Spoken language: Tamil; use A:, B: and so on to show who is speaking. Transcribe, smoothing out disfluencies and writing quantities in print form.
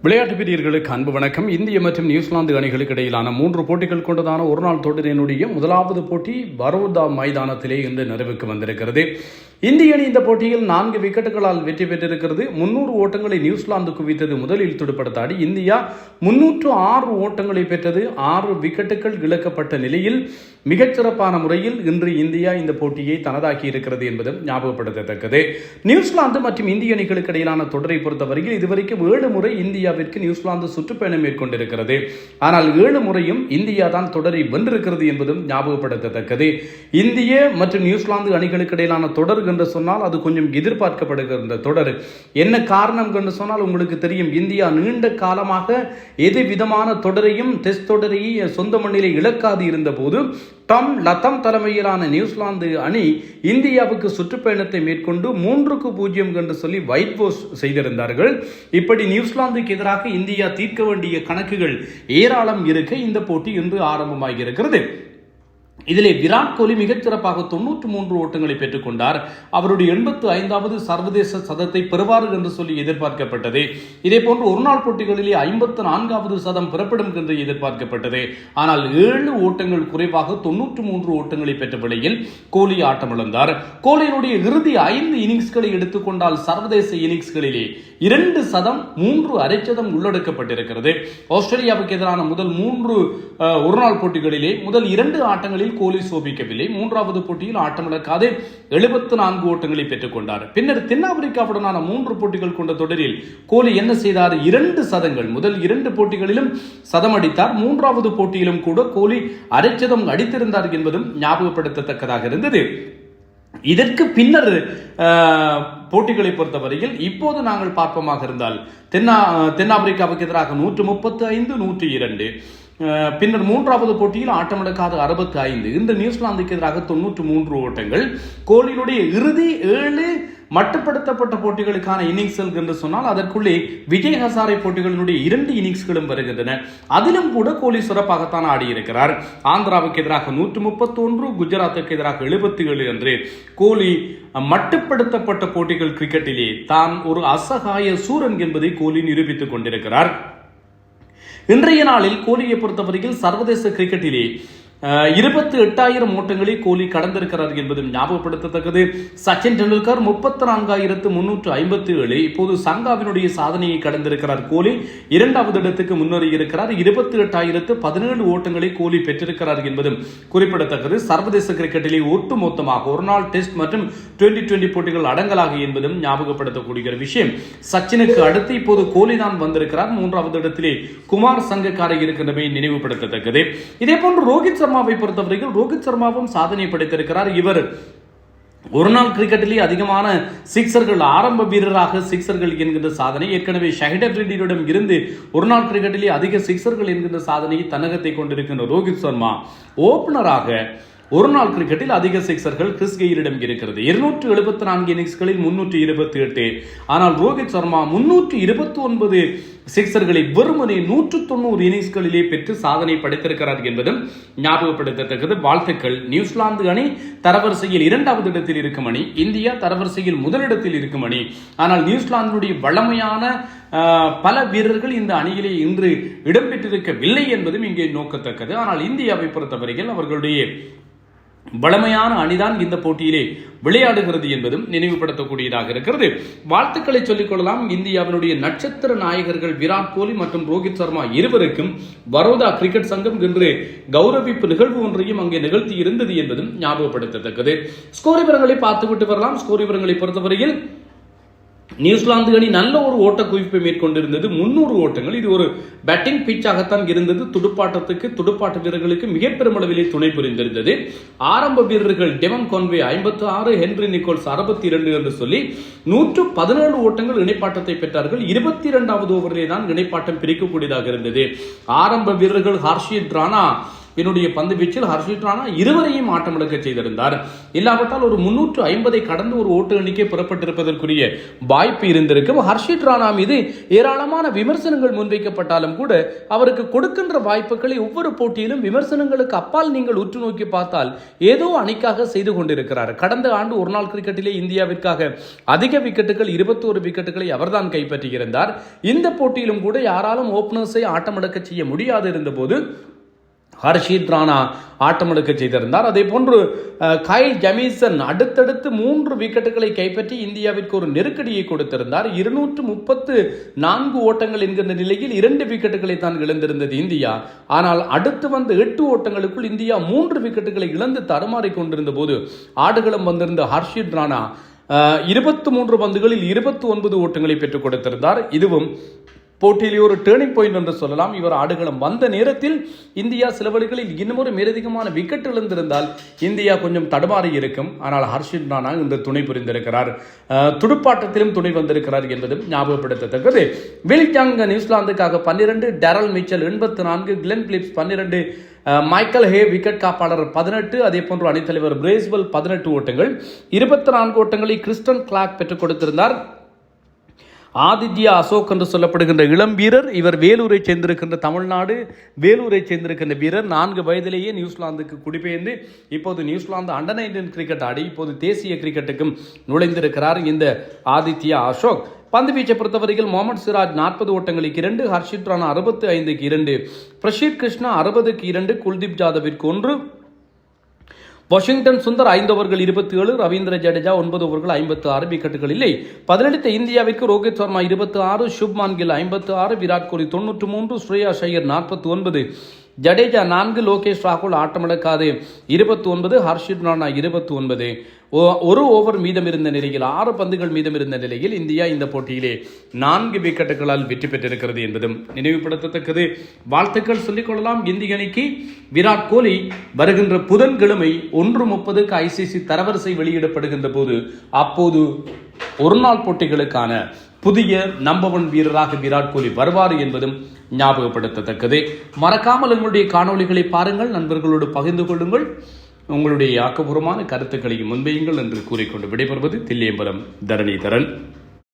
A: விளையாட்டு பிரியர்களுக்கு அன்பு வணக்கம். இந்திய மற்றும் நியூசிலாந்து அணிகளுக்கு இடையிலான 3 போட்டிகள் கொண்டதான ஒருநாள் தொடரினுடைய முதலாவது போட்டி பரோடா மைதானத்திலே இன்று நிறைவுக்கு வந்திருக்கிறது. இந்திய அணி இந்த போட்டியில் 4 விக்கெட்டுகளால் வெற்றி பெற்றிருக்கிறது. 300 ஓட்டங்களை நியூசிலாந்து குவித்தது. முதலில் துடுப்படுத்தாடி இந்தியா 306 ஓட்டங்களை பெற்றது. 6 விக்கெட்டுகள் இழக்கப்பட்ட நிலையில் மிகச்சிறப்பான முறையில் இன்று இந்தியா இந்த போட்டியை தனதாக்கி இருக்கிறது என்பதும் ஞாபகப்படுத்தத்தக்கது. நியூசிலாந்து மற்றும் இந்திய அணிகளுக்கு இடையிலான தொடரை பொறுத்தவரையில் இதுவரைக்கும் 7 முறை இந்தியாவிற்கு நியூசிலாந்து சுற்றுப்பயணம் மேற்கொண்டிருக்கிறது. ஆனால் 7 முறையும் இந்தியா தான் தொடரை வென்றிருக்கிறது என்பதும் ஞாபகப்படுத்தத்தக்கது. இந்திய மற்றும் நியூசிலாந்து அணிகளுக்கு இடையிலான தொடர் என்று சொன்னால் அது கொஞ்சம் எதிர்பார்க்கப்படுகிற தொடர். என்ன காரணம் என்று சொன்னால் உங்களுக்கு தெரியும், இந்தியா நீண்ட காலமாக எது விதமான தொடரையும் டெஸ்ட் தொடரையை சொந்த மண்ணிலே இழக்காது இருந்த போது டாம் லத்தம் தலைமையிலான நியூசிலாந்து அணி இந்தியாவுக்கு சுற்றுப்பயணத்தை மேற்கொண்டு 3-0 என்று சொல்லி ஒயிட் வாஷ் செய்திருந்தார்கள். இப்படி நியூசிலாந்துக்கு எதிராக இந்தியா தீர்க்க வேண்டிய கணக்குகள் ஏராளம் இருக்க இந்த போட்டி இன்று ஆரம்பமாகி இருக்கிறது. இதிலே விராட் கோலி மிகச்சிறப்பாக 93 ஓட்டங்களை பெற்றுக் கொண்டார். அவருடைய 85வது சர்வதேச சதத்தை பெறுவார் என்று சொல்லி எதிர்பார்க்கப்பட்டது. இதே போன்று ஒருநாள் போட்டிகளிலே 54வது சதம் பெறப்படும் என்று எதிர்பார்க்கப்பட்டது. ஆனால் 7 ஓட்டங்கள் குறைவாக 93 ஓட்டங்களை பெற்ற நிலையில் கோலி ஆட்டமிழந்தார். கோலியினுடைய இறுதி 5 இன்னிங்ஸ்களை எடுத்துக்கொண்டால் சர்வதேச இன்னிங்ஸ்களிலே 2 சதம் 3 அரைச்சதம் உள்ளடக்கப்பட்டிருக்கிறது. ஆஸ்திரேலியாவுக்கு எதிரான முதல் 3 ஒருநாள் போட்டிகளிலே முதல் 2 ஆட்டங்களில் கோலி சோபிக்கவில்லை. 3வது போட்டியில் ஆட்டமிழக்காது 74 ஓட்டங்களை பெற்றுக் கொண்டார். பின்னர் தென்னாப்பிரிக்காவுடனான 3 போட்டிகள் கொண்ட தொடரில் கோலி என்ன செய்தார்? 2 சதங்கள் முதல் 2 போட்டிகளிலும் சதம் அடித்தார். 3வது போட்டியிலும் கூட கோலி அரைச்சதம் அடித்திருந்தார் என்பதும் ஞாபகப்படுத்தத்தக்கதாக இருந்தது. இதற்கு பின்னர் போட்டிகளை பொறுத்தவரையில் இப்போது நாங்கள் பார்ப்போமாக இருந்தால் தென்னாப்பிரிக்காவுக்கு எதிராக 135, 102, பின்னர் 3வது போட்டியில் ஆட்டமிழக்காத 65, இந்த நியூசிலாந்துக்கு எதிராக 93 ஓட்டங்கள். கோலியினுடைய இறுதி 7 மட்டுப்படுத்தப்பட்ட போட்டிகளுக்கான இன்னிங்ஸ்கள் என்று சொன்னால் அதற்குள்ளே விஜய் ஹசாரே போட்டிகளினுடைய 2 இன்னிங்ஸ்களும் வருகின்றன. அதிலும் கூட கோலி சிறப்பாகத்தான் ஆடியிருக்கிறார். ஆந்திராவுக்கு எதிராக 131, குஜராத்துக்கு எதிராக 77 என்று கோலி மட்டுப்படுத்தப்பட்ட போட்டிகள் கிரிக்கெட்டிலே தான் ஒரு அசகாய சூரன் என்பதை கோலி நிரூபித்துக் கொண்டிருக்கிறார். இன்றைய நாளில் கோலியை பொறுத்தவரையில் சர்வதேச கிரிக்கெட்டிலே 28,000 ஓட்டங்களை கோலி கடந்திருக்கிறார் என்பதும் ஞாபகப்படுத்தத்தக்கது. சச்சின் டெண்டுல்கர் 34,357 இப்போது சங்காவினுடைய சாதனையை கடந்திருக்கிறார். கோலி 2வது இடத்துக்கு முன்னேறி இருக்கிறார். 28,017 ஓட்டங்களை கோலி பெற்றிருக்கிறார் என்பதும் குறிப்பிடத்தக்கது. சர்வதேச கிரிக்கெட்டிலே ஒட்டுமொத்தமாக ஒருநாள் டெஸ்ட் மற்றும் 2020 போட்டிகள் அடங்கலாக என்பதும் ஞாபகப்படுத்தக்கூடிய விஷயம். சச்சினுக்கு அடுத்து இப்போது கோலி தான் வந்திருக்கிறார். 3வது இடத்திலே குமார் சங்கக்காரை இருக்கின்றமை நினைவுபடுத்தத்தக்கது. இதே போன்று ரோஹித் சர்மாவை பொறுத்தவரையில் ரோஹித் சர்மாவும் சாதனை படைத்திருக்கிறார். இவர் ஒருநாள் கிரிக்கெட்டிலே அதிகமான சிக்சர்கள், ஆரம்ப வீரராக சிக்சர்கள் என்கின்ற சாதனை ஏற்கனவே ஷஹிட் அப்ரிடியிடம் இருந்து ஒருநாள் கிரிக்கெட்டிலே அதிக சிக்சர்கள் என்கின்ற சாதனையை தன்னகத்தை கொண்டிருக்கின்ற ரோஹித் சர்மா ஓபனராக ஒருநாள் கிரிக்கெட்டில் அதிக சிக்சர்கள் கிறிஸ் கெயிலிடம் இருக்கிறது. 274 இன்னிங்ஸ்களில் 328. ஆனால் ரோஹித் சர்மா 329 சிக்சர்களை வெறுமனே 190 இன்னிங்ஸ்களிலே பெற்று சாதனை படைத்திருக்கிறார் என்பதும் ஞாபகப்படுத்தத்தக்கது. வாழ்த்துக்கள். நியூசிலாந்து அணி தரவரிசையில் 2வது இடத்தில் இருக்கும் அணி, இந்தியா தரவரிசையில் முதலிடத்தில் இருக்கும் அணி. ஆனால் நியூசிலாந்தினுடைய வளமையான பல வீரர்கள் இந்த அணியிலே இன்று இடம்பெற்றிருக்கவில்லை என்பதும் இங்கே நோக்கத்தக்கது. ஆனால் இந்தியாவை பொறுத்தவரையில் அவர்களுடைய பலமையான அணிதான் இந்த போட்டியிலே விளையாடுகிறது என்பதும் நினைவுபடுத்தக்கூடியதாக இருக்கிறது. வாழ்த்துக்களை சொல்லிக் கொள்ளலாம். இந்தியாவினுடைய நட்சத்திர நாயகர்கள் விராட் கோலி மற்றும் ரோஹித் சர்மா இருவருக்கும் பரோடா கிரிக்கெட் சங்கம் இன்று கௌரவிப்பு நிகழ்வு ஒன்றையும் அங்கே நிகழ்த்தி இருந்தது என்பதும் ஞாபகப்படுத்தத்தக்கது. ஸ்கோர் விவரங்களை பார்த்துவிட்டு வரலாம். ஸ்கோர் விவரங்களை பொறுத்தவரையில் நியூசிலாந்து அணி நல்ல ஒரு ஓட்ட குவிப்பை மேற்கொண்டிருந்தது. 300 ஓட்டங்கள். இது ஒரு பேட்டிங் பிச்சாகத்தான் இருந்தது. துடுப்பாட்ட வீரர்களுக்கு மிக பெருமளவிலே துணை புரிந்திருந்தது. ஆரம்ப வீரர்கள் டெவன் கான்வே 56, ஹென்ரி நிக்கோல்ஸ் 62 என்று சொல்லி 117 ஓட்டங்கள் இணைப்பாட்டத்தை பெற்றார்கள். 22வது ஓவரிலே தான் இணைப்பாட்டம் பிரிக்கக்கூடியதாக இருந்தது. ஆரம்ப வீரர்கள் ஹர்ஷித் ராணா என்னுடைய பந்து வீச்சில் ஹர்ஷித் ராணா இருவரையும் ஆட்டமிழக்க செய்திருந்தார். இல்லாவிட்டால் ஒரு 350 கடந்து ஒரு ஓட்டு எண்ணிக்கை புறப்பட்டிருப்பதற்குரிய வாய்ப்பு இருந்திருக்கும். ஹர்ஷித் ராணா மீது ஏராளமான விமர்சனங்கள் முன்வைக்கப்பட்டாலும் கூட அவருக்கு கொடுக்கின்ற வாய்ப்புகளை ஒவ்வொரு போட்டியிலும் விமர்சனங்களுக்கு அப்பால் நீங்கள் உற்று நோக்கி பார்த்தால் ஏதோ அணிக்காக செய்து கொண்டிருக்கிறார். கடந்த ஆண்டு ஒருநாள் கிரிக்கெட்டிலே இந்தியாவிற்காக அதிக விக்கெட்டுகள் 21 விக்கெட்டுகளை அவர்தான் கைப்பற்றியிருந்தார். இந்த போட்டியிலும் கூட யாராலும் ஓபனர்ஸை ஆட்டமிழக்க செய்ய முடியாது இருந்தபோது ஹர்ஷித் ராணா ஆட்டமிழக்க செய்திருந்தார். அதே போன்று கைல் ஜெமிசன் அடுத்தடுத்து 3 விக்கெட்டுகளை கைப்பற்றி இந்தியாவிற்கு ஒரு நெருக்கடியை கொடுத்திருந்தார். 234 ஓட்டங்கள் என்கின்ற நிலையில் 2 விக்கெட்டுகளை தான் இழந்திருந்தது இந்தியா. ஆனால் அடுத்து வந்த 8 ஓட்டங்களுக்குள் இந்தியா 3 விக்கெட்டுகளை இழந்து தடுமாறிக் கொண்டிருந்த போது ஆடுகளம் வந்திருந்த ஹர்ஷித் ராணா 23 பந்துகளில் 29 ஓட்டங்களை பெற்றுக் கொடுத்திருந்தார். இதுவும் போட்டியிலே ஒரு டேர்னிங் பாயிண்ட் என்று சொல்லலாம். இவர் ஆடுகளம் வந்த நேரத்தில் இந்தியா சில வழிகளில் இன்னும் மேலதிகமான விக்கெட் இழந்திருந்தால் இந்தியா கொஞ்சம் தடுமாறி இருக்கும். ஆனால் ஹர்ஷித் ராணா இன்று துணை புரிந்திருக்கிறார், துடுப்பாட்டத்திலும் துணை வந்திருக்கிறார் என்பதும் ஞாபகப்படுத்தத்தக்கது. வில் யங் நியூசிலாந்துக்காக 12, Daryl Mitchell 84, Glenn Phillips 12, Michael Hay wicket காப்பாளர் 18, அதே போன்று அணித்தலைவர் பிரேஸ்வெல் 18 ஓட்டங்கள். 24 ஓட்டங்களை கிறிஸ்டன் கிளார்க் பெற்றுக் கொடுத்திருந்தார். ஆதித்யா அசோக் என்று சொல்லப்படுகின்ற இளம் வீரர், இவர் வேலூரை சேர்ந்திருக்கின்ற தமிழ்நாடு வேலூரை சேர்ந்திருக்கின்ற வீரர். 4 வயதிலேயே நியூசிலாந்துக்கு குடிபெயர்ந்து இப்போது நியூசிலாந்து அண்டர் 19 கிரிக்கெட் ஆடி இப்போது தேசிய கிரிக்கெட்டுக்கும் நுழைந்திருக்கிறார் இந்த ஆதித்யா அசோக். பந்து வீச்சை பொறுத்தவரையில் முகமது சிராஜ் 40 ஓட்டங்களுக்கு 2, ஹர்ஷித் ராணா 65க்கு 2, பிரசித் கிருஷ்ணா 60க்கு 2, குல்தீப் ஜாதவிற்கு 1, வாஷிங்டன் சுந்தர் 5 ஓவர்கள் 27, ரவீந்திர ஜடேஜா 9 ஓவர்கள் 56 விக்கெட்டுகள் இல்லை. பதிலளித்த இந்தியாவிற்கு ரோஹித் சர்மா 26, சுப்மான் கில் 56, விராட் கோலி 93, ஸ்ரேயாஸ் ஐயர் 49, ஜடேஜா 4, லோகேஷ் ராகுல் ஆட்டமிழக்காது 29, ஹர்ஷித் ராணா 29. ஒரு ஓவர் மீதம் இருந்த நிலையில் 6 பந்துகள் மீதம் இருந்த நிலையில் இந்தியா இந்த போட்டியிலே 4 விக்கெட்டுகளால் வெற்றி பெற்றிருக்கிறது என்பதும் நினைவுபடுத்தத்தக்கது. வாழ்த்துக்கள் சொல்லிக்கொள்ளலாம் இந்திய அணிக்கு. விராட் கோலி வருகின்ற புதன்கிழமை 1:30க்கு ஐசிசி தரவரிசை வெளியிடப்படுகின்ற போது அப்போது ஒருநாள் போட்டிகளுக்கான புதிய நம்பர் 1 வீரராக விராட் கோலி வருவார் என்பதும் ஞாபகப்படுத்தத்தக்கது. மறக்காமல் உங்களுடைய காணொளிகளை பாருங்கள், நண்பர்களோடு பகிர்ந்து கொள்ளுங்கள், உங்களுடைய ஆக்கப்பூர்வமான கருத்துக்களையும் முன்வையுங்கள் என்று கூறிக்கொண்டு விடைபெறுவது தில்லியம்பலம் தரணிதரன்.